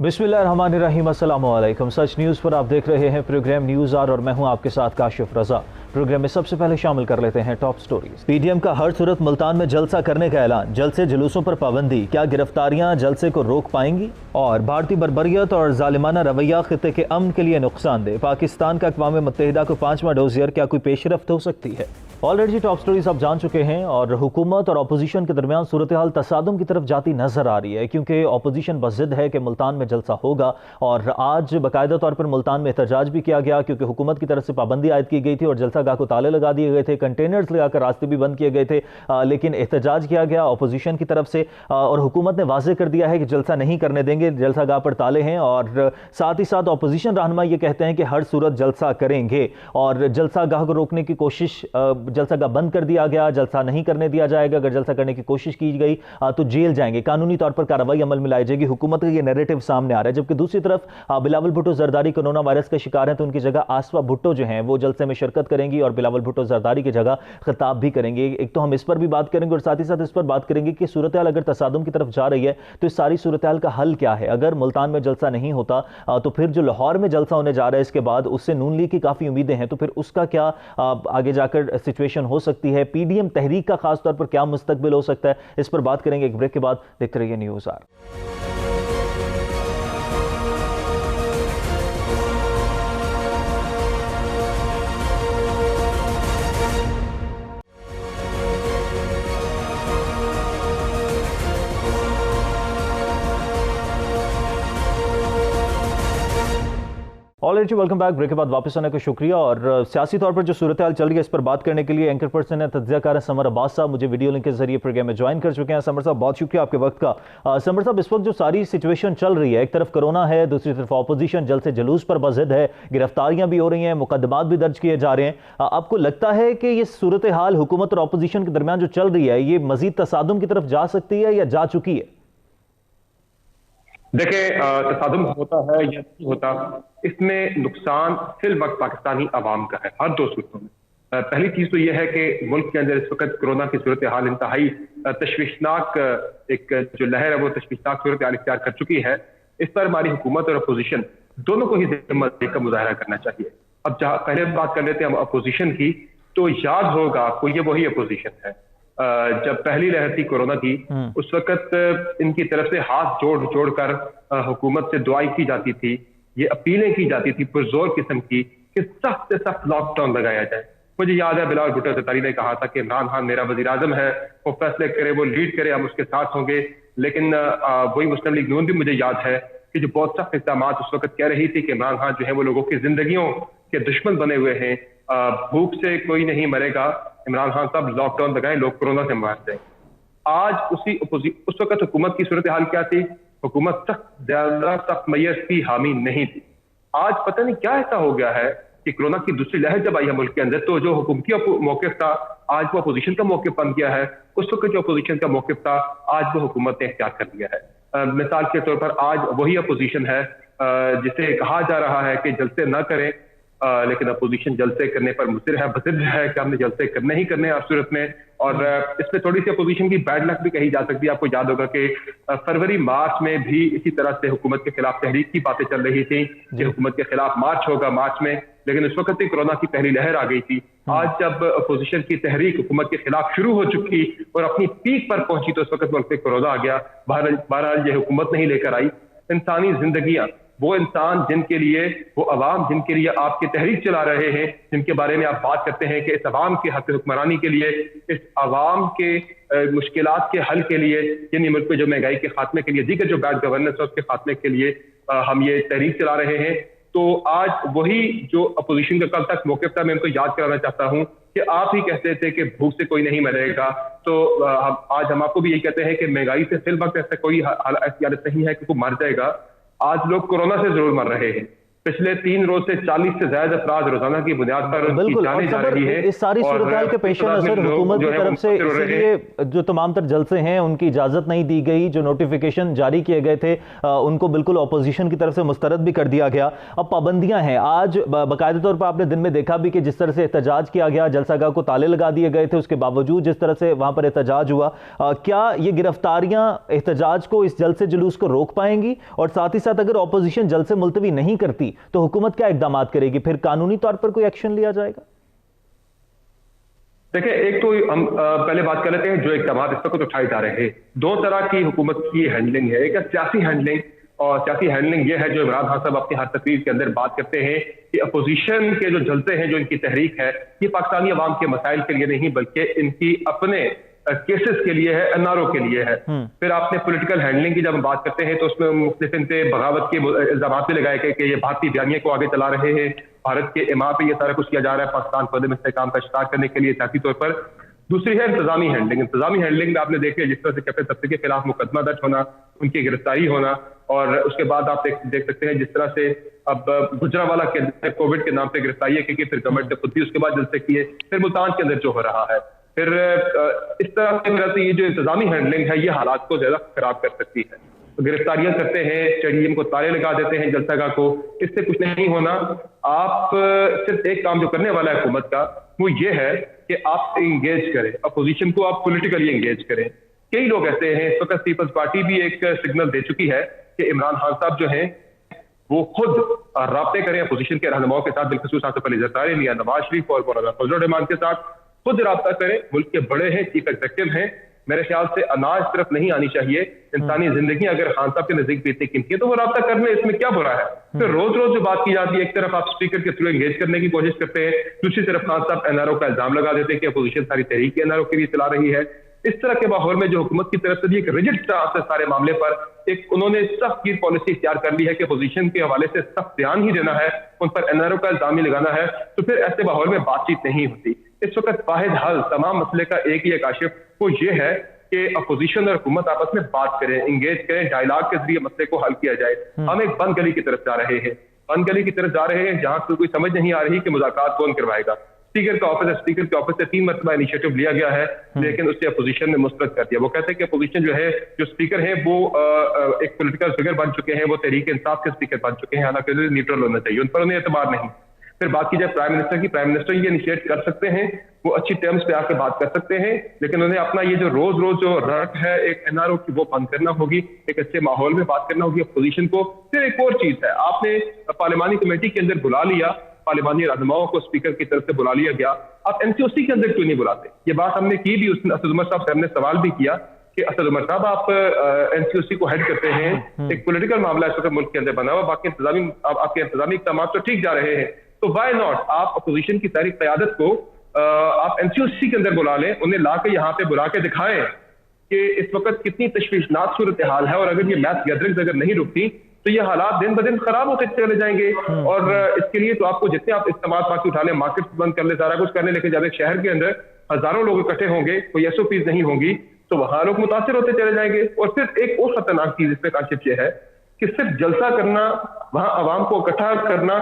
बिस्मिल्लाहिर्रहमानिर्रहीम, अस्सलाम वालेकुम। सच न्यूज़ पर आप देख रहे हैं प्रोग्राम न्यूज़ आर और मैं हूं आपके साथ काशिफ रजा। प्रोग्राम में सबसे पहले शामिल कर लेते हैं टॉप स्टोरीज। पीडीएम का हर सूरत मुल्तान में जलसा करने का ऐलान, जलसे जुलूसों पर पाबंदी, क्या गिरफ्तारियां जलसे को रोक पाएंगी? और भारतीय बर्बरियत और जालिमाना रवैया खित्ते के अमन के लिए नुकसानदेह, पाकिस्तान का अक़वाम मुत्तहिदा को 5वां डोजियर, क्या कोई पेशरफ्त हो सकती है? ऑलरेडी टॉप स्टोरीज आप जान चुके हैं और हुकूमत और अपोजिशन के दरमियान सूरत हाल तसादुम की तरफ जाती नजर आ रही है, क्योंकि अपोजिशन बज़िद है कि मुल्तान में जलसा होगा। और आज बाकायदा तौर पर मुल्तान में एहतजाज भी किया गया, क्योंकि हुकूमत की तरफ से पाबंदी आयद की गई थी और जलसा गाह को ताले लगा दिए गए थे, कंटेनर्स लगाकर रास्ते भी बंद किए गए थे। लेकिन एहतजाज किया गया अपोजिशन की तरफ से और हुकूमत ने वाज़ेह कर दिया है कि जलसा नहीं करने देंगे, जलसा गाह पर ताले हैं। और साथ ही साथ अपोजिशन रहनुमा ये कहते हैं कि हर सूरत जलसा करेंगे और जलसा गाह को रोकने की कोशिश, जलसा गाह बंद कर दिया गया, जलसा नहीं करने दिया जाएगा। अगर जलसा करने की कोशिश की गई तो जेल जाएंगे, कानूनी तौर पर कार्रवाई अमल में लाई जाएगी। हुकूमत का ये नैरेटिव सामने आ रहा है। जबकि दूसरी तरफ बिलावल भुट्टो जरदारी कोरोना वायरस का शिकार हैं, तो उनकी जगह आसफा भुट्टो जो हैं वो जलसे में शिरकत करेंगी और बिलावल भुट्टो जरदारी की जगह खिताब भी करेंगे। एक तो हम इस पर भी बात करेंगे और साथ ही साथ इस पर बात करेंगे कि सूरत हाल अगर तसादुम की तरफ जा रही है तो इस सारी सूरत हाल का हल क्या है। अगर मुल्तान में जलसा नहीं होता तो फिर जो लाहौर में जलसा होने जा रहा है इसके बाद, उससे नून लीग की काफ़ी उम्मीदें हैं, तो फिर उसका क्या आगे जाकर सिचुएशन हो सकती है। पीडीएम तहरीक का खास तौर पर क्या मुस्तकबिल हो सकता है, इस पर बात करेंगे एक ब्रेक के बाद। देखते रहिए news R. Already welcome back. Break के बाद वापस आने का शुक्रिया। और सियासी तौर पर जो सूरत हाल चल रही है इस पर बात करने के लिए एंकर पर्सन है, तज्ज़ियाकार समर अब्बास साहब, मुझे वीडियो लिंक के जरिए प्रोग्राम में ज्वाइन कर चुके हैं। समर साहब बहुत शुक्रिया आपके वक्त का। समर साहब, इस वक्त जो सारी सिचुएशन चल रही है, एक तरफ कोरोना है, दूसरी तरफ अपोजिशन जल से जुलूस पर बज़िद है, गिरफ्तारियां भी हो रही हैं, मुकदमात भी दर्ज किए जा रहे हैं। आपको लगता है कि ये सूरत हाल हुकूमत और अपोजिशन के दरमियान जो चल रही है ये मजीद तसादुम की तरफ जा सकती है या जा चुकी है? देखिए, तसादुम होता है या नहीं होता, इसमें नुकसान फिल वक्त पाकिस्तानी अवाम का है हर दो सूरतों में। पहली चीज तो यह है कि मुल्क के अंदर इस वक्त कोरोना की सूरत हाल इंतहाई तशवीशनाक, एक जो लहर है वो तशवीशनाक सूरत हाल इख्तियार कर चुकी है। इस पर हमारी हुकूमत और अपोजिशन दोनों को ही जिम्मेदारी का मुजाहरा करना चाहिए। अब जहाँ पहले बात कर लेते हैं हम अपोजिशन की, तो याद होगा आपको ये वही अपोजिशन है जब पहली लहर थी कोरोना की, उस वक्त इनकी तरफ से हाथ जोड़ जोड़ कर हुकूमत से दुआई की जाती थी, ये अपीलें की जाती थी पुरजोर किस्म की कि सख्त से सख्त लॉकडाउन लगाया जाए। मुझे याद है बिलावल भुट्टो जरदारी ने कहा था कि इमरान खान मेरा वजीर आजम है, वो फैसले करे, वो लीड करे, हम उसके साथ होंगे। लेकिन वही मुस्लिम लीग नून भी मुझे याद है कि जो बहुत सख्त इक़दाम उस वक्त कह रही थी कि इमरान खान जो है वो लोगों की जिंदगियों के दुश्मन बने हुए हैं, भूख से कोई नहीं मरेगा, इमरान खान साहब लॉकडाउन लगाए, लोग कोरोना से मार जाए। आज उस वक्त हुकूमत की सूरत हाल क्या थी? हुकूमत सख्त मैयत की हामी नहीं थी। आज पता नहीं क्या ऐसा हो गया है कि कोरोना की दूसरी लहर जब आई है मुल्क के अंदर, तो जो हुकूमती मौक़िफ़ था आज वो अपोजिशन का मौक़िफ़ बन गया है। उस वक्त जो अपोजिशन का मौक़िफ़ था आज वो हुकूमत ने इख्तियार कर लिया है। मिसाल के तौर पर आज वही अपोजिशन है जिसे कहा जा रहा है कि जलसे न करें, लेकिन अपोजिशन जलसे करने पर मुसिर है, बज़िद है कि हमने जलसे करने ही करने हर सूरत में। और इसमें थोड़ी सी अपोजिशन की बैड लक भी कही जा सकती है। आपको याद होगा कि फरवरी मार्च में भी इसी तरह से हुकूमत के खिलाफ तहरीक की बातें चल रही थी कि हुकूमत के खिलाफ मार्च होगा मार्च में, लेकिन उस वक्त ही कोरोना की पहली लहर आ गई थी। आज जब अपोजिशन की तहरीक हुकूमत के खिलाफ शुरू हो चुकी और अपनी पीक पर पहुंची, तो उस वक्त मुल्क में कोरोना आ गया। बहरहाल ये हुकूमत नहीं लेकर आई। इंसानी जिंदगियां, वो इंसान जिनके लिए, वो अवाम जिनके लिए आपकी तहरीक चला रहे हैं, जिनके बारे में आप बात करते हैं कि इस अवाम के हक हुक्मरानी के लिए, इस अवाम के मुश्किलात के हल के लिए, यानी मुल्क में जो महंगाई के खात्मे के लिए, दीगर जो बैड गवर्नेंस है उसके खात्मे के लिए हम ये तहरीक चला रहे हैं। तो आज वही जो अपोजिशन का कल तक मौक़िफ़ था, मैं उनको याद कराना चाहता हूँ कि आप ही कहते थे कि भूख से कोई नहीं मरेगा, तो आज हम आपको भी यही कहते हैं कि महंगाई से फिल वक्त ऐसा कोई ऐसी हालत नहीं है कि कोई मर जाएगा। आज लोग कोरोना से जरूर मर रहे हैं, पिछले 3 रोज से 40 से ज्यादा अफराद रोजाना की बुनियाद पर बिल्कुल। और जा रही है। इस सारी सूरत के पेश नजर हुकूमत की तरफ से इसीलिए जो तमाम तर जलसे हैं उनकी इजाजत नहीं दी गई, जो नोटिफिकेशन जारी किए गए थे उनको बिल्कुल अपोजिशन की तरफ से मुस्तरद भी कर दिया गया। अब पाबंदियां हैं, आज बाकायदा तौर पर आपने दिन में देखा भी कि जिस तरह से एहतजाज किया गया, जलसागाह को ताले लगा दिए गए थे, उसके बावजूद जिस तरह से वहां पर एहतजाज हुआ, क्या ये गिरफ्तारियां एहतजाज को, इस जलसे जुलूस को रोक पाएंगी? और साथ ही साथ अगर अपोजिशन जलसे मुलतवी नहीं करती तो हुकूमत क्या इकदाम करेगी? फिर कानूनी तौर पर कोई एक्शन लिया जाएगा? देखिए, एक तो हम पहले बात कर लेते हैं जो इकदाम इस वक्त उठाए जा रहे हैं। 2 तरह की हुकूमत की हैंडलिंग है। एक सियासी हैंडलिंग, और सियासी हैंडलिंग ये है जो इमरान खान साहब अपनी हर तकरीर के अंदर बात करते हैं कि अपोजिशन के जो जलसे हैं, जो इनकी तहरीक है, ये पाकिस्तानी अवाम के मसाइल के लिए नहीं बल्कि इनकी अपने केसेस के लिए है, एनआरओ के लिए है। फिर आपने पॉलिटिकल हैंडलिंग की जब हम बात करते हैं तो उसमें मुख्तलिफ इनसे बगावत के इल्जाम भी लगाए गए कि ये भारतीय बयानिया को आगे चला रहे हैं, भारत के इमा पे ये सारा कुछ किया जा रहा है पाकिस्तान को अदम इस्तेहकाम का शिकार करने के लिए सियासी तौर पर। दूसरी है इंतजामी हैंडलिंग। इंतजामी हैंडलिंग में आपने देखा जिस तरह से कैप्टन सब्ती के खिलाफ मुकदमा दर्ज होना, उनकी गिरफ्तारी होना, और उसके बाद आप देख सकते हैं जिस तरह से अब गुजरावाला के अंदर कोविड के नाम पे गिरफ्तारी की, फिर गवर्नमेंट ने खुद भी उसके बाद जलसे किए, फिर मुल्तान के अंदर जो हो रहा है। फिर इस तरह से ये जो इंतजामी हैंडलिंग है ये हालात को ज्यादा खराब कर सकती है। गिरफ्तारियां करते हैं, स्टेडियम को ताले लगा देते हैं, जलसागाह को, इससे कुछ नहीं होना। आप सिर्फ एक काम जो करने वाला है हुकूमत का, वो ये है कि आप इंगेज करें अपोजिशन को, आप पॉलिटिकली इंगेज करें। कई लोग ऐसे हैं, इस वक्त पीपल्स पार्टी भी एक सिग्नल दे चुकी है कि इमरान खान साहब जो हैं वो खुद राब्ते करें अपोजिशन के रहनुमाओं के साथ, बिलखसूस आसिफ अली जरदारी, मियां नवाज शरीफ और मौलाना फजल रहमान के साथ खुद राब्ता करें। मुल्क के बड़े हैं, चीफ एग्जीक्यूटिव हैं, मेरे ख्याल से अनाज तरफ नहीं आनी चाहिए। इंसानी जिंदगी अगर खान साहब के नजदीक भी इतनी कीमती है तो वो राब्ता कर ले, इसमें क्या बुरा है? फिर रोज रोज जो बात की जाती है, एक तरफ आप स्पीकर के थ्रू एंगेज करने की कोशिश करते हैं, दूसरी तरफ खान साहब एनआरओ का इल्जाम लगा देते हैं कि अपोजिशन सारी तहरीक एनआरओ के लिए चला रही है। इस तरह के माहौल में जो हुकूमत की तरफ से भी एक रिजिड स्टांस है सारे मामले पर, एक उन्होंने सख्त की पॉलिसी इख्तियार कर ली है कि अपोजिशन के हवाले से सख्त बयान ही देना है, उन पर एनआरओ का इल्जाम ही लगाना है, तो फिर ऐसे माहौल में बातचीत नहीं होती। इस वक्त वाहिद हल तमाम मसले का एक ही है काशिफ, वो ये है कि अपोजिशन और हुकूमत आपस में बात करें, इंगेज करें, डायलॉग के जरिए मसले को हल किया जाए। हम एक बंद गली की तरफ जा रहे हैं, बंद गली की तरफ जा रहे हैं जहां से कोई समझ नहीं आ रही कि मुज़ाकरात कौन करवाएगा। स्पीकर का ऑफिस है, स्पीकर के ऑफिस से 3 मरतबा इनिशिएटिव लिया गया है, लेकिन उससे अपोजिशन ने मुस्तरद कर दिया। वो कहते हैं कि अपोजिशन जो है, जो स्पीकर है वो एक पॉलिटिकल फिगर बन चुके हैं, वो तहरीक इंसाफ के स्पीकर बन चुके हैं, हालांकि न्यूट्रल होना चाहिए, उन पर उन्हें एतबार नहीं। फिर बात की जाए प्राइम मिनिस्टर की, प्राइम मिनिस्टर ये इनिशिएट कर सकते हैं, वो अच्छी टर्म्स पे आके बात कर सकते हैं, लेकिन उन्हें अपना ये जो रोज रोज जो रट है एक एनआरओ की, वो बंद करना होगी, एक अच्छे माहौल में बात करना होगी अपोजिशन को। फिर एक और चीज है, आपने पार्लिमानी कमेटी के अंदर बुला लिया, पार्लिमानी रहनुमाओं को स्पीकर की तरफ से बुला लिया गया, आप एनसीओसी के अंदर क्यों नहीं बुलाते? ये बात हमने की भी, उसने असद उमर साहब ने सवाल भी किया कि असद उमर साहब आप एनसीओसी को हेड करते हैं, एक पॉलिटिकल मामला इस वक्त मुल्क के अंदर बना हुआ, बाकी आपके इंतजामी इक़दाम तो ठीक जा रहे हैं, तो वाई नॉट आप अपोजिशन की सारी क़यादत को आप एनसीओसी के अंदर बुला लें, उन्हें ला के यहाँ पे बुला के दिखाएं कि इस वक्त कितनी तशवीशनाक सूरत हाल है, और अगर ये मैथ गैदरिंग्स अगर नहीं रुकती तो ये हालात दिन ब दिन खराब होते चले जाएंगे। और इसके लिए तो आपको जितने आप इस्तेमाल बाकी उठा लें, मार्केट बंद कर ले, सारा कुछ करने, लेकिन जब एक शहर के अंदर हजारों लोग इकट्ठे होंगे, कोई एसओपीज नहीं होंगी, तो वहां लोग मुतासिर होते चले जाएंगे। और फिर एक और खतरनाक चीज इसमें काशिफ ये है कि सिर्फ जलसा करना, वहां आवाम को इकट्ठा करना,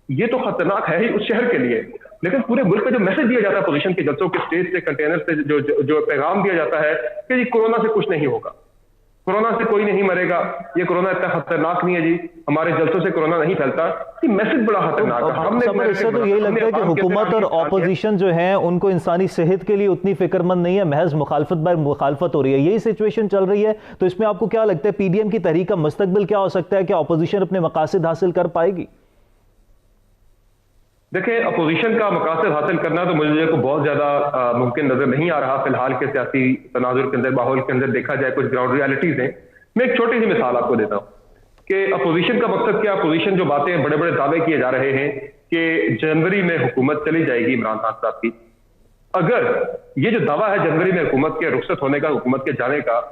ये तो खतरनाक है ही उस शहर के लिए, लेकिन पूरे मुल्क में जो मैसेज दिया जाता है अपोजिशन के जलसों के स्टेज से, कंटेनर से जो पैगाम दिया जाता है कि कोरोना से कुछ नहीं होगा, कोरोना से कोई नहीं मरेगा, ये कोरोना इतना खतरनाक नहीं है जी, हमारे जलसों से कोरोना नहीं फैलता, ये मैसेज बड़ा खतरनाक है। इससे तो यही लगता है कि हुकूमत और ऑपोजिशन जो है उनको इंसानी सेहत के लिए उतनी फिक्रमंद नहीं है, महज मुखालफत बार मुखालफत हो रही है, यही सिचुएशन चल रही है। तो इसमें आपको क्या लगता है पीडीएम की तहरीक का मुस्तकबिल क्या हो सकता है, कि ऑपोजिशन अपने मकासद हासिल कर पाएगी? देखिए, अपोजिशन का मकासद हासिल करना तो मुझे को बहुत ज्यादा मुमकिन नजर नहीं आ रहा फिलहाल के सियासी तनाजुर के अंदर, माहौल के अंदर देखा जाए, कुछ ग्राउंड रियलिटीज हैं। मैं एक छोटी सी मिसाल आपको देता हूँ कि अपोजिशन का मकसद क्या, अपोजिशन जो बातें बड़े बड़े दावे किए जा रहे हैं कि जनवरी में हुकूमत चली जाएगी इमरान खान साहब की, अगर ये जो दावा है जनवरी में हुकूमत के रुखसत होने का, हुकूमत के जाने का,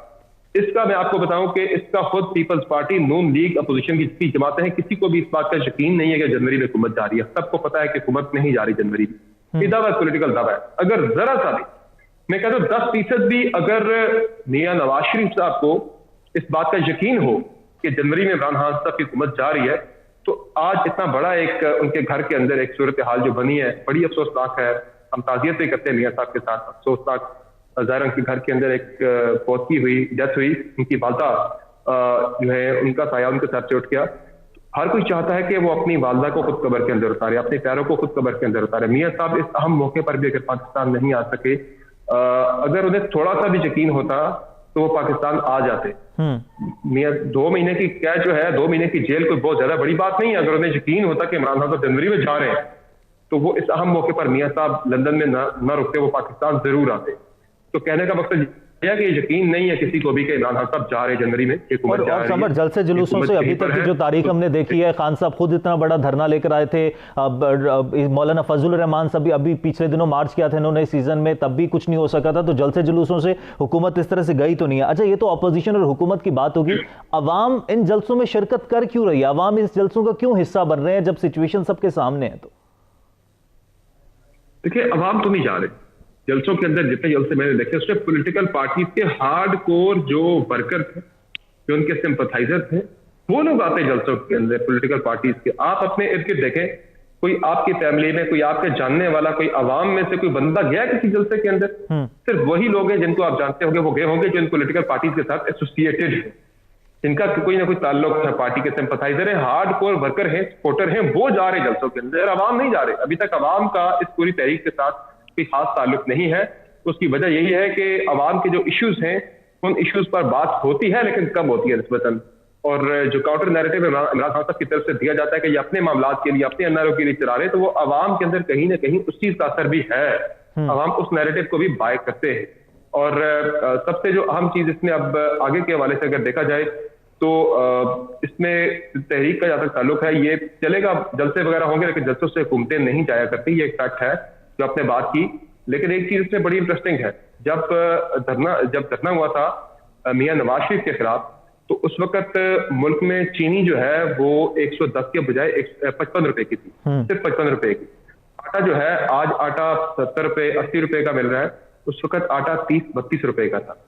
इसका मैं आपको बताऊं कि इसका खुद पीपल्स पार्टी, नून लीग, अपोजिशन की जितनी जमातें हैं, किसी को भी इस बात का यकीन नहीं है कि जनवरी में हुकूमत जा रही है। सबको पता है कि हुकूमत नहीं जा रही जनवरी में, ये दावा पॉलिटिकल दावा है। अगर जरा सा भी, मैं कहता हूं 10% भी अगर मियां नवाज शरीफ साहब को इस बात का यकीन हो कि जनवरी में इमरान खान साहब की हुकूमत जा रही है, तो आज इतना बड़ा एक उनके घर के अंदर एक सूरत हाल जो बनी है, बड़ी अफसोसनाक है। हम ताज़ियत भी करते हैं मियाँ साहब के साथ। अफसोसनाक ज़ाहिर उनके घर के अंदर एक पौती हुई, डेथ हुई, उनकी वालदा जो है उनका साया उनके सर से उठ गया। हर कोई चाहता है कि वो अपनी वालदा को खुद कब्र के अंदर उतारे, अपने प्यारों को खुद कब्र के अंदर उतारे। मियाँ साहब इस अहम मौके पर भी अगर पाकिस्तान नहीं आ सके, अगर उन्हें थोड़ा सा भी यकीन होता तो वो पाकिस्तान आ जाते। मियाँ 2 महीने की कैद जो है, 2 महीने की जेल कोई बहुत ज्यादा बड़ी बात नहीं है। अगर उन्हें यकीन होता कि इमरान खान साहब जनवरी में जा रहे हैं तो वो इस अहम मौके पर मियाँ साहब लंदन में न रुकते, वो पाकिस्तान जरूर आते। तो कहने का मकसद यह है कि यकीन नहीं है किसी को भी कि इमरान खान साहब जा रहे जनवरी में। और समर जलसे जुलूसों से अभी तक की जो तारीख हमने देखी है, खान साहब खुद इतना बड़ा धरना लेकर आए थे, मौलाना फजलुर रहमान साहब भी अभी पिछले दिनों मार्च किया था इन्होंने सीजन में, तब भी कुछ नहीं हो सका था। तो जलसे जुलूसों से हुकूमत इस तरह से गई तो नहीं है। अच्छा, ये तो अपोजिशन और हुकूमत की बात होगी, अवाम इन जलसों में शिरकत कर क्यों रही है? अवाम इस जलसों का क्यों हिस्सा बन रहे हैं जब सिचुएशन सबके सामने है? तो देखिए, अवाम तो नहीं जा रहे जलसों के अंदर। जितने जलसे मैंने देखे उसमें पॉलिटिकल पार्टी के हार्ड कोर जो वर्कर थे, जो उनके सिंपथाइजर थे, वो लोग आते जलसों के अंदर पॉलिटिकल पार्टीज के। आप अपने इर्द गिर्द देखें, कोई आपकी फैमिली में, कोई आपके जानने वाला, कोई अवाम में से कोई बंदा गया किसी जलसे के अंदर? सिर्फ वही लोग हैं जिनको आप जानते होंगे, वो गए होंगे जो इन पॉलिटिकल पार्टीज के साथ एसोसिएटेड है, जिनका कोई ना कोई ताल्लुक है, पार्टी के सिंपथाइजर है, हार्ड कोर वर्कर है, सपोर्टर है, वो जा रहे जलसों के अंदर। अवाम नहीं जा रहे। अभी तक अवाम का इस पूरी तहरीक के साथ कोई खास ताल्लुक नहीं है। उसकी वजह यही है कि अवाम के जो इश्यूज हैं उन इश्यूज पर बात होती है लेकिन कम होती है निस्बतन। और जो काउंटर नैरेटिव इमरान खान साहब की तरफ से दिया जाता है कि ये अपने मामलात के लिए, अपने एनआरओ के लिए चला रहे, तो वो अवाम के अंदर कहीं ना कहीं उस चीज का असर भी है। अवाम उस नैरेटिव को भी बाय करते हैं। और सबसे जो अहम चीज इसमें अब आगे के हवाले से अगर देखा जाए तो इसमें तहरीक का जहां तक ताल्लुक है, ये चलेगा, जलसे वगैरह होंगे लेकिन जलसों से हुकूमतें नहीं जाया करती, ये एक फैक्ट है जो आपने बात की। लेकिन एक चीज इसमें बड़ी इंटरेस्टिंग है, जब धरना हुआ था मियां नवाज शरीफ के खिलाफ, तो उस वक्त मुल्क में चीनी जो है वो 110 के बजाय 55 रुपए की थी, सिर्फ 55 रुपए की। आटा जो है, आज आटा 70 रुपए 80 रुपए का मिल रहा है, उस वक्त आटा 30-32 रुपए का था।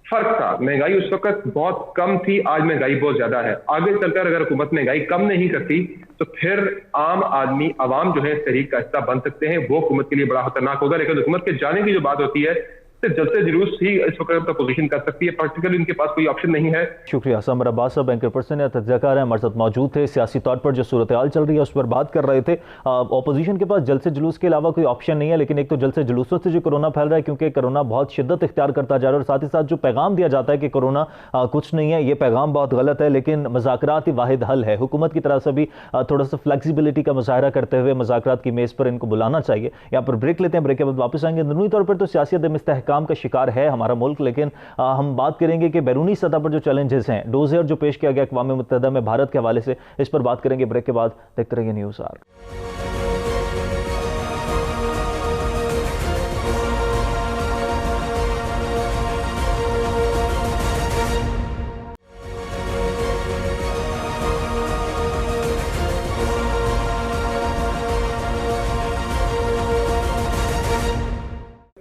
फर्क था। महंगाई उस वक्त बहुत कम थी, आज महंगाई बहुत ज्यादा है। आगे चलकर अगर हुकूमत महंगाई कम नहीं करती तो फिर आम आदमी, अवाम जो है इस तहरीक का हिस्सा बन सकते हैं। वो हुकूमत के लिए बड़ा खतरनाक होगा। लेकिन हुकूमत के जाने की जो बात होती है, सिर्फ जलसे जुलूस ही इस वक्त पोजीशन कर सकती है, प्रैक्टिकली उनके पास कोई ऑप्शन नहीं है। शुक्रिया। समर अब्बास साहब एंकर पर्सन है, तज्ज़ियाकार है, हमारे साथ मौजूद थे। सियासी तौर पर जो सूरत हाल चल रही है उस पर बात कर रहे थे। अपोजिशन के पास जलसे जुलूस के अलावा कोई ऑप्शन नहीं है, लेकिन एक तो जलसे जुलूसों से जो कोरोना फैल रहा है, क्योंकि कोरोना बहुत शिद्दत इख्तियार करता जा रहा है, और साथ ही साथ जो पैगाम दिया जाता है कि कोरोना कुछ नहीं है, ये पैगाम बहुत गलत है। लेकिन मुज़ाकरात ही वाहिद हल है। हुकूमत की तरफ से भी थोड़ा सा फ्लेक्सिबिलिटी का मुजाहरा करते हुए मुज़ाकरात की मेज़ पर इनको बुलाना चाहिए। यहाँ पर ब्रेक लेते हैं, ब्रेक के बाद वापस आएंगे। अंदरूनी तौर पर तो सियासत इस्तेहकाम का शिकार है हमारा मुल्क, लेकिन हम बात करेंगे कि बैरूनी सतह पर जो चैलेंजेस हैं, डोजियर जो पेश किया गया अक़वाम मुत्तहिदा में भारत के हवाले से, इस पर बात करेंगे ब्रेक के बाद। देखते रहिए न्यूज़ आर।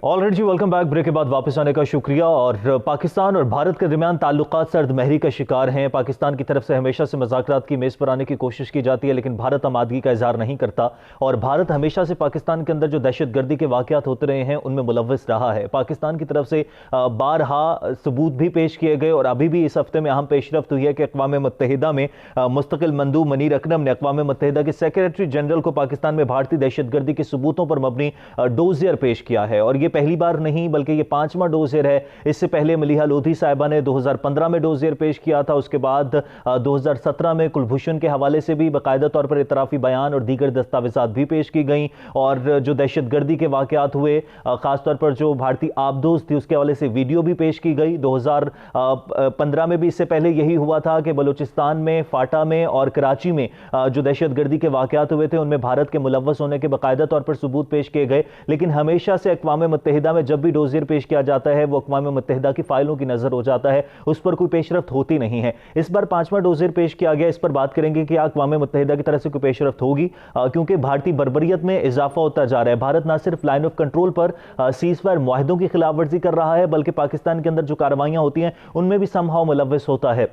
ऑलराइट जी, वेलकम बैक। ब्रेक के बाद वापस आने का शुक्रिया। और पाकिस्तान और भारत के दरमियान ताल्लुकात सर्द महरी का शिकार हैं। पाकिस्तान की तरफ से हमेशा से मुज़ाकरात की मेज़ पर आने की कोशिश की जाती है, लेकिन भारत आमादगी का इजहार नहीं करता। और भारत हमेशा से पाकिस्तान के अंदर जो दहशतगर्दी के वाक़यात होते रहे हैं उनमें मुलव्वस रहा है। पाकिस्तान की तरफ से बारहा सबूत भी पेश किए गए, और अभी भी इस हफ्ते में अहम पेशरफ्त हुई है कि अक़वाम मुत्तहिदा में मुस्तकिल मंदूब मनीर अकरम ने अक़वाम मुत्तहिदा के सेक्रेटरी जनरल को पाकिस्तान में भारतीय दहशतगर्दी के सबूतों पर मबनी डोजियर पेश किया है। और ये पहली बार नहीं बल्कि ये 5वां डोजियर है। इससे पहले मलिहा लोधी साहिबा ने 2015 में डोजियर पेश किया था। उसके बाद 2017 में कुलभूषण के हवाले से भी बाकायदा तौर पर इतराफ़ी बयान और दीगर दस्तावेजात भी पेश की गई। और जो दहशतगर्दी के वाक़यात हुए, ख़ासतौर पर जो भारतीय आबदोज थी उसके हवाले से वीडियो भी पेश की गई। 2015 में भी इससे पहले यही हुआ था कि बलूचिस्तान में, फाटा में और कराची में जो दहशतगर्दी के वाक़यात हुए थे उनमें भारत के मुलव्वस होने के बाकायदा तौर पर सबूत पेश किए गए। लेकिन हमेशा से अक़वाम मुत्तहिदा में जब भी डोजियर पेश किया जाता है वो अक़वाम मुत्तहिदा की फाइलों की नजर हो जाता है, उस पर कोई पेशरफ्त होती नहीं है। इस बार 5वां डोजियर पेश किया गया। इस पर बात करेंगे कि अक़वाम मुत्तहिदा की तरफ से कोई पेशरफ्त होगी, क्योंकि भारतीय बर्बरियत में इजाफा होता जा रहा है। भारत न सिर्फ लाइन ऑफ कंट्रोल पर सीज़फायर मुआहिदों की खिलाफ वर्जी कर रहा है, बल्कि पाकिस्तान के अंदर जो कार्रवाइयां होती हैं उनमें भी समहाउ मुलव्वस होता है।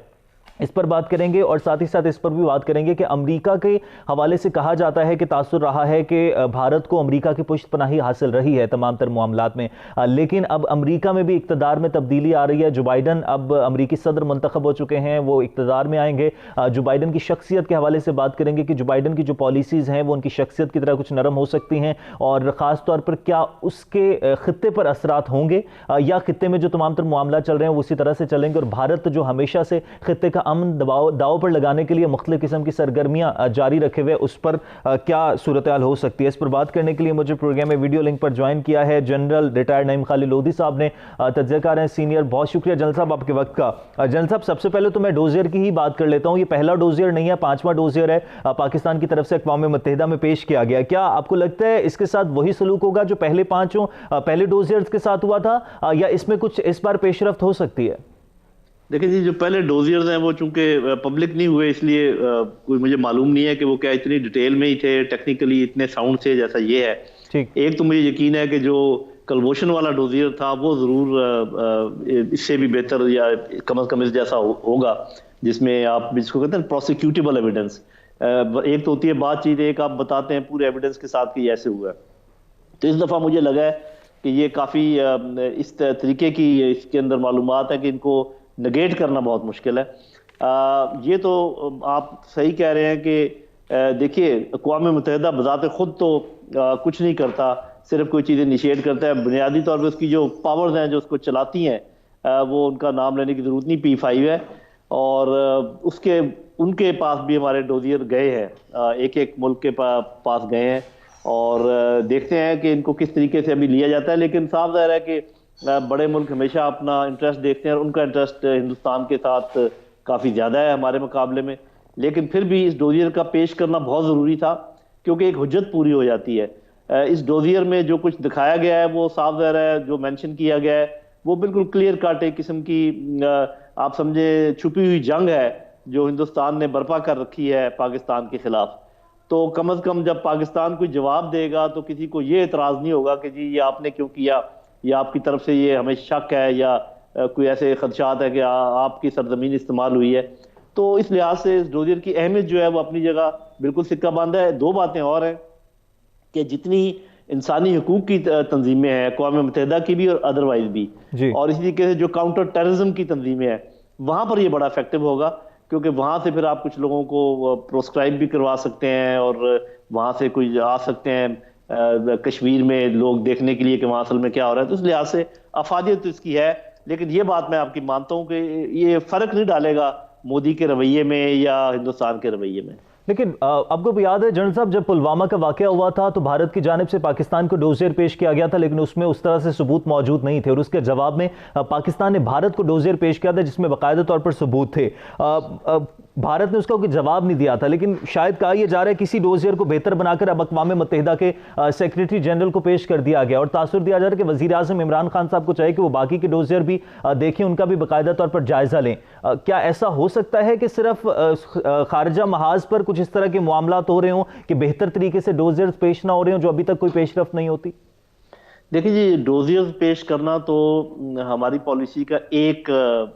इस पर बात करेंगे और साथ ही साथ इस पर भी बात करेंगे कि अमेरिका के हवाले से कहा जाता है कि तासुर रहा है कि भारत को अमेरिका की पुष्टपनाही हासिल रही है तमाम तर मामलात में, लेकिन अब अमेरिका में भी इक़्तिदार में तब्दीली आ रही है। जो बाइडन अब अमेरिकी सदर मुंतखब हो चुके हैं, वो इक़्तिदार में आएंगे। जो बाइडन की शख्सियत के हवाले से बात करेंगे कि जो बाइडन की जो पॉलिसीज़ हैं वो उनकी शख्सियत की तरह कुछ नरम हो सकती हैं, और ख़ास तौर पर क्या उसके ख़ित्ते पर असरात होंगे या ख़ित्ते में जो तमाम तर मामला चल रहे हैं वो उसी तरह से चलेंगे। और भारत जो हमेशा से ख़ित्ते का अमन दाव पर लगाने के लिए मुख्तलिफ किस्म की सरगर्मियां जारी रखे हुए, उस पर क्या सूरत हाल हो सकती है, इस पर बात करने के लिए मुझे प्रोग्राम में वीडियो लिंक पर ज्वाइन किया है जनरल रिटायर्ड नईम खालिद लोधी साहब ने। तज्ज़ियाकार हैं, सीनियर। बहुत शुक्रिया जनरल साहब आपके वक्त का। जनरल साहब, सबसे पहले तो मैं डोजियर की ही बात कर लेता हूं। ये पहला डोजियर नहीं है, 5वां डोजियर है, पाकिस्तान की तरफ से अक़वाम मुत्तहिदा में पेश किया गया। क्या आपको लगता है इसके साथ वही सलूक होगा जो पहले 5 पहले डोजियर्स के साथ हुआ था, या इसमें कुछ इस बार पेशरफ्त हो सकती है? देखिए जी, जो पहले डोजियर्स हैं वो चूंकि पब्लिक नहीं हुए, इसलिए कोई मुझे मालूम नहीं है कि वो क्या इतनी डिटेल में ही थे, टेक्निकली इतने साउंड से जैसा ये है। ठीक। एक तो मुझे यकीन है कि जो कलबोशन वाला डोजियर था वो ज़रूर इससे भी बेहतर या कम अज़ कम इस जैसा होगा, जिसमें आप जिसको कहते हैं प्रोसिक्यूटेबल एविडेंस। एक तो होती है बातचीत, एक आप बताते हैं पूरे एविडेंस के साथ कि ऐसे हुआ है। तो इस दफ़ा मुझे लगा है कि ये काफ़ी इस तरीके की इसके अंदर मालूमात है कि इनको नेगेट करना बहुत मुश्किल है। ये तो आप सही कह रहे हैं कि देखिए, अक़वाम मुत्तहिदा बज़ाते खुद तो कुछ नहीं करता, सिर्फ कोई चीज़ें इनिशिएट करता है। बुनियादी तौर पर उसकी जो पावर्स हैं जो उसको चलाती हैं, वो उनका नाम लेने की ज़रूरत नहीं, P5 है, और उसके उनके पास भी हमारे डोजियर गए हैं, एक एक मुल्क के पास गए हैं, और देखते हैं कि इनको किस तरीके से अभी लिया जाता है। लेकिन साफ ज़ाहिर है कि बड़े मुल्क हमेशा अपना इंटरेस्ट देखते हैं, और उनका इंटरेस्ट हिंदुस्तान के साथ काफ़ी ज़्यादा है हमारे मुकाबले में। लेकिन फिर भी इस डोजियर का पेश करना बहुत ज़रूरी था, क्योंकि एक हुज्जत पूरी हो जाती है। इस डोजियर में जो कुछ दिखाया गया है वो साफ ज़ाहिर है, जो मेंशन किया गया है वो बिल्कुल क्लियर कट एक किस्म की आप समझे छुपी हुई जंग है जो हिंदुस्तान ने बर्पा कर रखी है पाकिस्तान के खिलाफ। तो कम अज़ कम जब पाकिस्तान कोई जवाब देगा तो किसी को ये एतराज़ नहीं होगा कि जी ये आपने क्यों किया, या आपकी तरफ से ये हमें शक है, या कोई ऐसे खदशात है कि आपकी सरजमीन इस्तेमाल हुई है। तो इस लिहाज से इस डोजियर की अहमियत जो है वो अपनी जगह बिल्कुल सिक्का बांधा है। दो बातें और हैं कि जितनी इंसानी हकूक की तंजीमें हैं, अक़वाम मुत्तहिदा की भी और अदरवाइज भी, और इसी तरीके से जो काउंटर टेररिज्म की तंजीमें हैं, वहाँ पर ये बड़ा इफेक्टिव होगा, क्योंकि वहाँ से फिर आप कुछ लोगों को प्रोस्क्राइब भी करवा सकते हैं, और वहाँ से कोई आ सकते हैं कश्मीर में लोग देखने के लिए कि वहाँ असल में क्या हो रहा है। तो इस लिहाज से अफादियत तो इसकी है। लेकिन ये बात मैं आपकी मानता हूँ कि ये फ़र्क नहीं डालेगा मोदी के रवैये में या हिंदुस्तान के रवैये में। लेकिन आपको भी याद है जनरल साहब, जब पुलवामा का वाकया हुआ था तो भारत की जानिब से पाकिस्तान को डोजियर पेश किया गया था, लेकिन उसमें उस तरह से सबूत मौजूद नहीं थे, और उसके जवाब में पाकिस्तान ने भारत को डोजियर पेश किया था जिसमें बाकायदा तौर पर सबूत थे। भारत ने उसका कोई जवाब नहीं दिया था, लेकिन शायद कहा यह जा रहा है किसी डोजियर को बेहतर बनाकर अब अक़वाम मुत्तहिदा के सेक्रेटरी जनरल को पेश कर दिया गया, और तासुर दिया जा रहा है कि वज़ीर आज़म इमरान खान साहब को चाहिए कि वो बाकी के डोजियर भी देखें, उनका भी बाकायदा तौर पर जायज़ा लें। क्या ऐसा हो सकता है कि सिर्फ खारजा महाज पर कुछ इस तरह के मामला हो रहे हों कि बेहतर तरीके से डोजियर्स पेश ना हो रहे हों, जो अभी तक कोई पेशरफ्त नहीं होती? देखिए जी, डोजियर्स पेश करना तो हमारी पॉलिसी का एक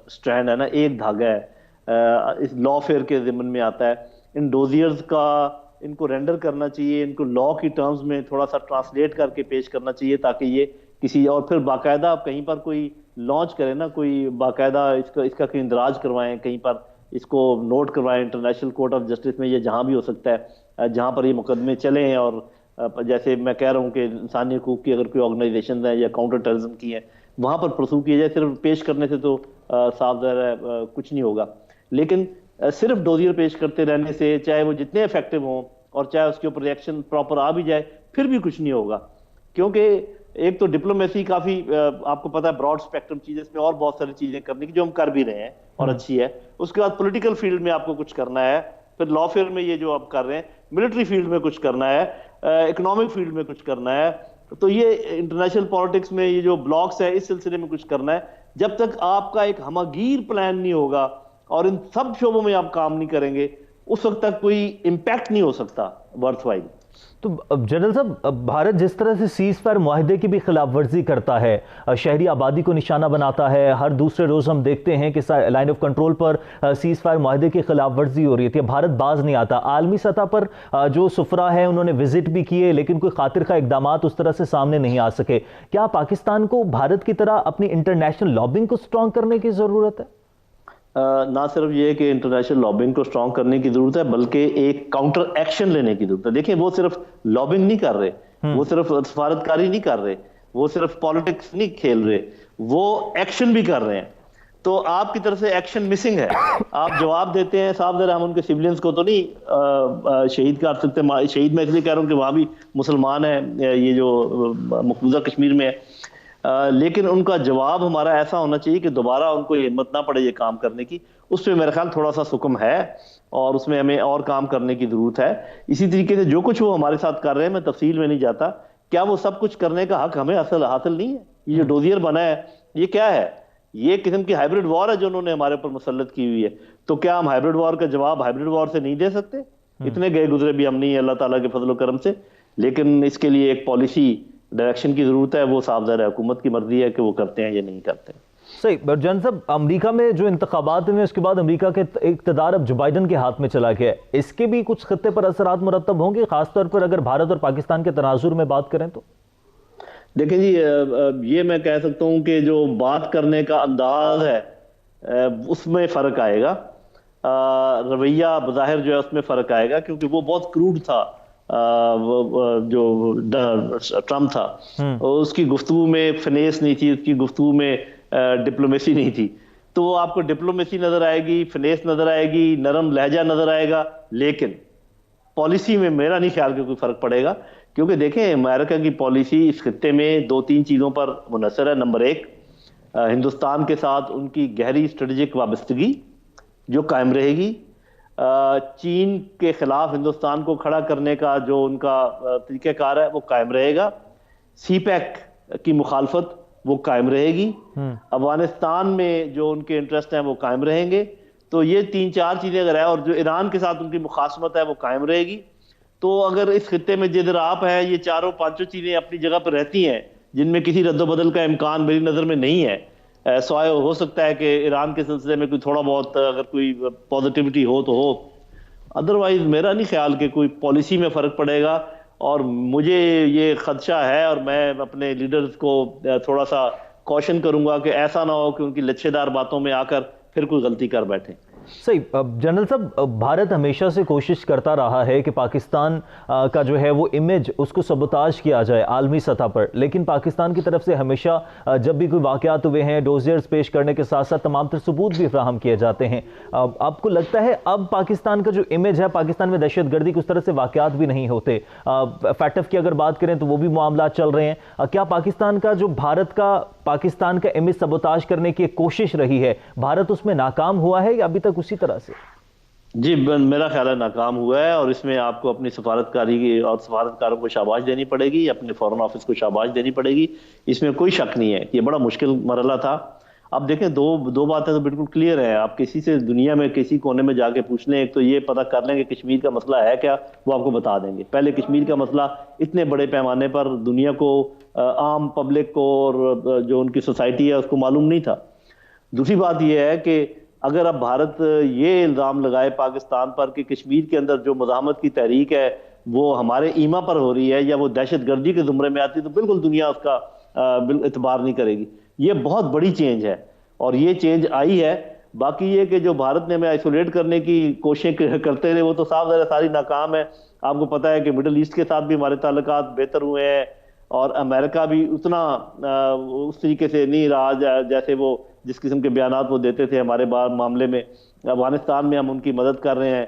स्ट्रैंड है ना, एक धागा है, इस लॉ फेयर के ज़िम्मन में आता है। इन डोजियर्स का इनको रेंडर करना चाहिए, इनको लॉ की टर्म्स में थोड़ा सा ट्रांसलेट करके पेश करना चाहिए, ताकि ये किसी और फिर बाकायदा आप कहीं पर कोई लॉन्च करें ना, कोई बाकायदा इसका कहीं इंदराज करवाएं, कहीं पर इसको नोट करवाएं इंटरनेशनल कोर्ट ऑफ जस्टिस में, ये जहाँ भी हो सकता है जहाँ पर ये मुकदमे चलें। और जैसे मैं कह रहा हूँ कि इंसानी हकूक़ की अगर कोई ऑर्गेनाइजेशन है या काउंटर टेररिज्म की है, वहाँ पर परसू किया जाए। सिर्फ पेश करने से तो साफ ज़ाहिर है कुछ नहीं होगा। लेकिन सिर्फ डोजियर पेश करते रहने से, चाहे वो जितने इफेक्टिव हों और चाहे उसके ऊपर रिएक्शन प्रॉपर आ भी जाए, फिर भी कुछ नहीं होगा। क्योंकि एक तो डिप्लोमेसी काफ़ी आपको पता है ब्रॉड स्पेक्ट्रम चीज़, इसमें और बहुत सारी चीज़ें करने की जो हम कर भी रहे हैं और अच्छी है। उसके बाद पॉलिटिकल फील्ड में आपको कुछ करना है, फिर लॉ फेयर में ये जो आप कर रहे हैं, मिलिट्री फील्ड में कुछ करना है, इकोनॉमिक फील्ड में कुछ करना है। तो ये इंटरनेशनल पॉलिटिक्स में ये जो ब्लॉक्स है, इस सिलसिले में कुछ करना है। जब तक आपका एक हमगीर प्लान नहीं होगा और इन सब शोबों में आप काम नहीं करेंगे, उस वक्त तक कोई इम्पैक्ट नहीं हो सकता वर्थवाइल। तो जनरल साहब, भारत जिस तरह से सीज फायर मुआहदे की भी खिलाफ वर्जी करता है, शहरी आबादी को निशाना बनाता है, हर दूसरे रोज हम देखते हैं कि लाइन ऑफ कंट्रोल पर सीज फायर मुआहदे की खिलाफ वर्जी हो रही थी, भारत बाज नहीं आता। आलमी सतह पर जो सुफरा है उन्होंने विजिट भी किए, लेकिन कोई खातिर खा इकदाम उस तरह से सामने नहीं आ सके। क्या पाकिस्तान को भारत की तरह अपनी इंटरनेशनल लॉबिंग को स्ट्रांग करने की जरूरत है? ना सिर्फ ये कि इंटरनेशनल लॉबिंग को स्ट्रांग करने की जरूरत है, बल्कि एक काउंटर एक्शन लेने की जरूरत है। देखिए, वो सिर्फ लॉबिंग नहीं कर रहे, वो सिर्फ सफारतकारी नहीं कर रहे, वो सिर्फ पॉलिटिक्स नहीं खेल रहे, वो एक्शन भी कर रहे हैं। तो आपकी तरफ से एक्शन मिसिंग है। आप जवाब देते हैं साहब, जरा हम उनके सिविलियंस को तो नहीं शहीद कर सकते। शहीद मैं इसलिए कह रहा हूँ कि वहाँ भी मुसलमान है, ये जो मकबूजा कश्मीर में है। लेकिन उनका जवाब हमारा ऐसा होना चाहिए कि दोबारा उनको हिम्मत ना पड़े ये काम करने की। उस पर मेरा ख्याल थोड़ा सा सुकम है और उसमें हमें और काम करने की जरूरत है। इसी तरीके से जो कुछ वो हमारे साथ कर रहे हैं, मैं तफसील में नहीं जाता, क्या वो सब कुछ करने का हक हमें हासिल नहीं है? ये जो डोजियर बना है, ये क्या है? ये किस्म की हाइब्रिड वॉर है जो उन्होंने हमारे ऊपर मुसल्लत की हुई है। तो क्या हम हाइब्रिड वॉर का जवाब हाइब्रिड वॉर से नहीं दे सकते? इतने गए गुजरे भी हम नहीं है अल्लाह ताला के फजल करम से। लेकिन इसके लिए एक पॉलिसी डायरेक्शन की जरूरत है। वो साफ ज़ाहिर है हुकूमत की मर्जी है कि वो करते हैं या नहीं करते। सही। जन साहब, अमरीका में जो इंतखाबात हुए उसके बाद अमरीका के इक़्तिदार अब जो बाइडन के हाथ में चला गया, इसके भी कुछ खत्ते पर असरात मुरतब होंगे, खासतौर पर अगर भारत और पाकिस्तान के तनाजुर में बात करें तो? देखें जी, ये मैं कह सकता हूँ कि जो बात करने का अंदाज है उसमें फ़र्क आएगा। रवैया बज़ाहिर जो है उसमें फ़र्क आएगा, क्योंकि वो बहुत क्रूड था। जो ट्रम्प था, उसकी गुफ्तगू में फिनेस नहीं थी, उसकी गुफ्तगू में डिप्लोमेसी नहीं थी। तो वो आपको डिप्लोमेसी नज़र आएगी, फिनेस नज़र आएगी, नरम लहजा नज़र आएगा, लेकिन पॉलिसी में मेरा नहीं ख्याल कि कोई फ़र्क पड़ेगा। क्योंकि देखें, अमेरिका की पॉलिसी इस खित्ते में 2-3 चीज़ों पर मुनहसर है। नंबर 1, हिंदुस्तान के साथ उनकी गहरी स्ट्रेटेजिक वाबस्तगी जो कायम रहेगी। चीन के खिलाफ हिंदुस्तान को खड़ा करने का जो उनका तरीक़ाकार है वो कायम रहेगा। सीपैक की मुखालफत वो कायम रहेगी। अफगानिस्तान में जो उनके इंटरेस्ट हैं वो कायम रहेंगे। तो ये 3-4 चीज़ें अगर है, और जो ईरान के साथ उनकी मुखासमत है वो कायम रहेगी। तो अगर इस खित्ते में जिधर आप हैं, ये 4-5 चीज़ें अपनी जगह पर रहती हैं, जिनमें किसी रद्दोबदल का इम्कान मेरी नज़र में नहीं है। सवाए हो सकता है कि ईरान के सिलसिले में कोई थोड़ा बहुत अगर कोई पॉजिटिविटी हो तो हो, अदरवाइज मेरा नहीं ख्याल कि कोई पॉलिसी में फ़र्क पड़ेगा। और मुझे ये खदशा है, और मैं अपने लीडर्स को थोड़ा सा कॉशन करूंगा कि ऐसा ना हो कि उनकी लच्छेदार बातों में आकर फिर कोई गलती कर बैठे। सही। जनरल साहब, भारत हमेशा से कोशिश करता रहा है कि पाकिस्तान का जो है वो इमेज, उसको सबोताज किया जाए आलमी सतह पर, लेकिन पाकिस्तान की तरफ से हमेशा जब भी कोई वाक़यात हुए हैं, डोजियर्स पेश करने के साथ साथ तमाम तर सबूत भी फ्राहम किए जाते हैं। आपको लगता है अब पाकिस्तान का जो इमेज है, पाकिस्तान में दहशत गर्दी की उस तरह से वाक़यात भी नहीं होते? फैटफ की अगर बात करें तो वो भी मामला चल रहे हैं। क्या पाकिस्तान का जो पाकिस्तान का इमेज सबोताज करने की एक कोशिश रही है, भारत उसमें नाकाम हुआ है या अभी तक उसी तरह से? जी, मेरा ख्याल है नाकाम हुआ है। और इसमें आपको अपनी सफारतकारी की और सफारतकारों को शाबाश देनी पड़ेगी, अपने फॉरेन ऑफिस को शाबाश देनी पड़ेगी। इसमें कोई शक नहीं है, ये बड़ा मुश्किल मरहला था। अब देखें, दो बातें तो बिल्कुल क्लियर है। आप किसी से दुनिया में किसी कोने में जाके पूछ लें, एक तो ये पता कर लें कि कश्मीर का मसला है क्या, वो आपको बता देंगे। पहले कश्मीर का मसला इतने बड़े पैमाने पर दुनिया को, आम पब्लिक को और जो उनकी सोसाइटी है उसको मालूम नहीं था। दूसरी बात यह है कि अगर अब भारत ये इल्ज़ाम लगाए पाकिस्तान पर कि कश्मीर के अंदर जो मुज़ाहमत की तहरीक है वो हमारे ईमा पर हो रही है या वो दहशत गर्दी के ज़ुमरे में आती है, तो बिल्कुल दुनिया उसका इतबार नहीं करेगी। ये बहुत बड़ी चेंज है और ये चेंज आई है। बाकी ये कि जो भारत ने हमें आइसोलेट करने की कोशिश करते रहे, वो तो साफ ज़रा सारी नाकाम है। आपको पता है कि मिडल ईस्ट के साथ भी हमारे ताल्लुकात बेहतर हुए हैं और अमेरिका भी उतना उस तरीके से नहीं रहा जैसे वो जिस किस्म के बयानात वो देते थे हमारे मामले में। अफगानिस्तान में हम उनकी मदद कर रहे हैं।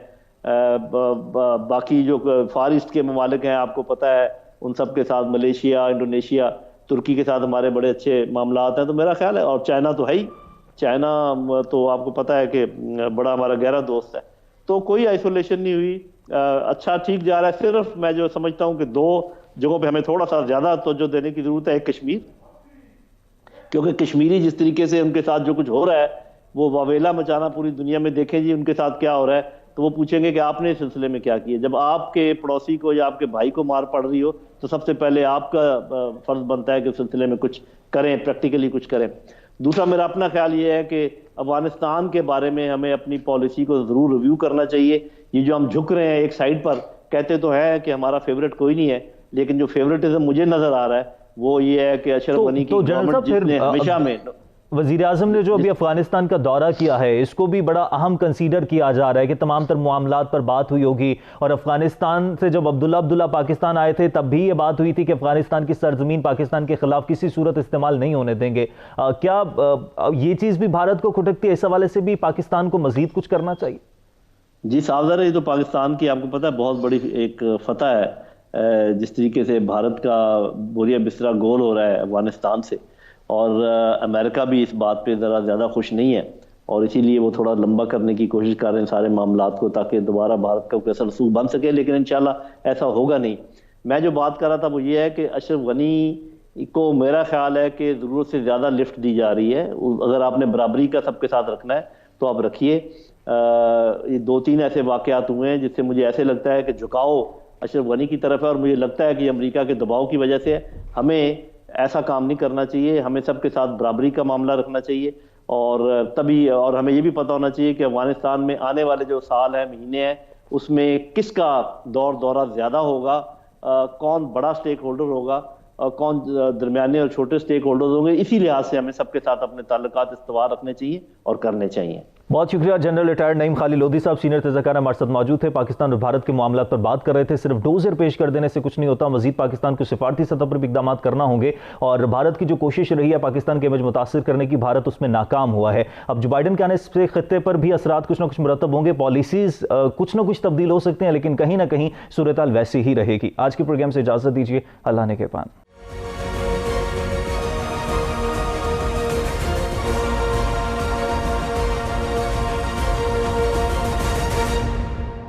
बाकी जो फार ईस्ट के ममालिक हैं, आपको पता है, उन सब के साथ मलेशिया, इंडोनेशिया, तुर्की के साथ हमारे बड़े अच्छे मामलात हैं। तो मेरा ख्याल है, और चाइना तो है ही, चाइना तो आपको पता है कि बड़ा हमारा गहरा दोस्त है। तो कोई आइसोलेशन नहीं हुई, अच्छा ठीक जा रहा है। सिर्फ मैं जो समझता हूँ कि 2 जगहों पे हमें थोड़ा सा ज़्यादा तवज्जो देने की ज़रूरत है। एक कश्मीर, क्योंकि कश्मीरी जिस तरीके से उनके साथ जो कुछ हो रहा है वो वावेला मचाना पूरी दुनिया में। देखें जी उनके साथ क्या हो रहा है। तो वो पूछेंगे कि आपने इस सिलसिले में क्या किया। जब आपके पड़ोसी को या आपके भाई को मार पड़ रही हो तो सबसे पहले आपका फर्ज बनता है कि उस सिलसिले में कुछ करें, प्रैक्टिकली कुछ करें। दूसरा मेरा अपना ख्याल ये है कि अफगानिस्तान के बारे में हमें अपनी पॉलिसी को जरूर रिव्यू करना चाहिए। ये जो हम झुक रहे हैं एक साइड पर, कहते तो है कि हमारा फेवरेट कोई नहीं है, लेकिन जो फेवरेटिज्म मुझे नजर आ रहा है वो ये है कि अशरफ गनी की गवर्नमेंट जिसने हमेशा में वजीर आजम ने जो अभी अफगानिस्तान का दौरा किया है इसको भी बड़ा अहम कंसीडर किया जा रहा है कि तमाम तर मामलात पर बात हुई होगी। और अफगानिस्तान से जब अब्दुल्ला पाकिस्तान आए थे तब भी ये बात हुई थी कि अफगानिस्तान की सरजमीन पाकिस्तान के खिलाफ किसी सूरत इस्तेमाल नहीं होने देंगे। क्या ये चीज भी भारत को खटकती है? इस हवाले से भी पाकिस्तान को मजीद कुछ करना चाहिए? जी सावधान है, ये तो पाकिस्तान की आपको पता है बहुत बड़ी एक फतह है। जिस तरीके से भारत का बोरिया बिस्तरा गोल हो रहा है अफगानिस्तान से, और अमेरिका भी इस बात पे ज़रा ज़्यादा खुश नहीं है, और इसीलिए वो थोड़ा लंबा करने की कोशिश कर रहे हैं सारे मामलात को, ताकि दोबारा भारत का कोई असर रसूख बन सके, लेकिन इंशाल्लाह ऐसा होगा नहीं। मैं जो बात कर रहा था वो ये है कि अशरफ गनी को मेरा ख्याल है कि ज़रूरत से ज़्यादा लिफ्ट दी जा रही है। अगर आपने बराबरी का सबके साथ रखना है तो आप रखिए। ये 2-3 ऐसे वाक़यात हुए हैं जिससे मुझे ऐसे लगता है कि झुकाव अशरफ गनी की तरफ है, और मुझे लगता है कि अमेरिका के दबाव की वजह से हमें ऐसा काम नहीं करना चाहिए। हमें सबके साथ बराबरी का मामला रखना चाहिए, और तभी और हमें ये भी पता होना चाहिए कि अफगानिस्तान में आने वाले जो साल है, महीने हैं, उसमें किसका दौरा ज़्यादा होगा, कौन बड़ा स्टेक होल्डर होगा, कौन दरमियाने और छोटे स्टेक होल्डर्स होंगे। इसी लिहाज से हमें सबके साथ अपने ताल्लुकात इस्तवार रखने चाहिए और करने चाहिए। बहुत शुक्रिया। जनरल रिटायर्ड नईम खालिद लोधी साहब सीनियर तज़किरा हमारे साथ मौजूद थे। पाकिस्तान और भारत के मामलों पर बात कर रहे थे। सिर्फ डोजर पेश कर देने से कुछ नहीं होता, मजीद पाकिस्तान को सिफारती सतह पर भी इकदाम करना होंगे, और भारत की जो कोशिश रही है पाकिस्तान के इमेज मुतासिर करने की, भारत उसमें नाकाम हुआ है। अब जो बाइडन के आने से खत्ते पर भी असरात कुछ ना कुछ मुरतब होंगे, पॉलिसीज कुछ ना कुछ तब्दील हो सकते हैं, लेकिन कहीं ना कहीं सूरत हाल वैसी ही रहेगी। आज के प्रोग्राम से इजाजत दीजिए। अल्लाह ने के पान।